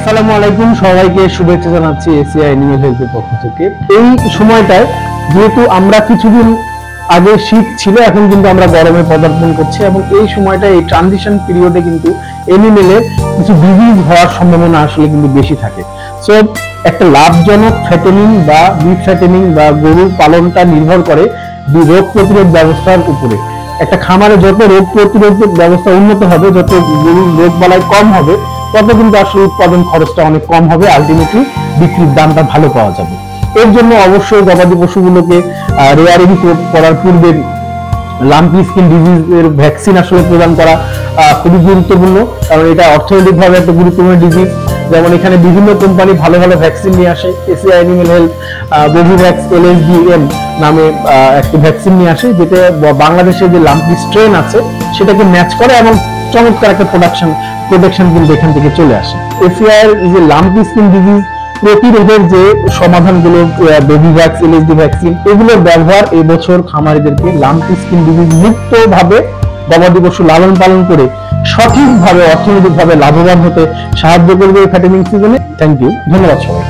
আসসালামু আলাইকুম, সবাইকে শুভেচ্ছা জানাচ্ছি এসিআই অ্যানিমেল হেলথের পক্ষ থেকে। এই সময়টায় যেহেতু আমরা কিছুদিন আগে শীত ছিল, এখন কিন্তু আমরা গরমে পদার্পণ করছি এবং এই সময়টা এই ট্রানজিশন পিরিয়ডে কিন্তু এনিমেলের কিছু ডিজিজ হওয়ার সম্ভাবনা আসলে কিন্তু বেশি থাকে। সো একটা লাভজনক ফ্যাটেনিং বা বিফ ফ্যাটেনিং বা গরুর পালনটা নির্ভর করে রোগ প্রতিরোধ ব্যবস্থার উপরে। একটা খামারে যত রোগ প্রতিরোধ ব্যবস্থা উন্নত হবে, যত গরুর রোগ বালাই কম হবে, তত কিন্তু আসলে উৎপাদন খরচটা অনেক কম হবে, আলটিমেটলি বিক্রির দামটা ভালো পাওয়া যাবে। এর জন্য অবশ্যই গবাদি পশুগুলোকে রেয়ারিং করার পূর্বে লাম্পি স্কিন ডিজিজের ভ্যাকসিন আসলে প্রদান করা খুবই গুরুত্বপূর্ণ, কারণ এটা অর্থনৈতিকভাবে একটা গুরুত্বপূর্ণ ডিজিজ। যেমন এখানে বিভিন্ন কোম্পানি ভালো ভালো ভ্যাকসিন নিয়ে আসে। এসিআই অ্যানিমেল হেলথ বোভিভ্যাক্স LSDM নামে একটা ভ্যাকসিন নিয়ে আসে, যেটা বাংলাদেশে যে লাম্পি স্ট্রেন আছে সেটাকে ম্যাচ করে এবং চমৎকার একটা প্রোটেকশন কিন্তু এখান থেকে চলে আসে। এসিআই এর যে লাম্পি স্কিন ডিজিজ প্রতিরোধের যে সমাধানগুলো, বোভিভ্যাক্স LSD ভ্যাকসিন, এগুলোর ব্যবহার এবছর খামারিদেরকে লাম্পি স্কিন ডিজিজ মুক্ত ভাবে গবাদি পশু লালন পালন করে সঠিকভাবে অর্থনৈতিকভাবে লাভবান হতে সাহায্য করবে এই ফ্যাটেনিং সিজনে। থ্যাংক ইউ, ধন্যবাদ সবাই।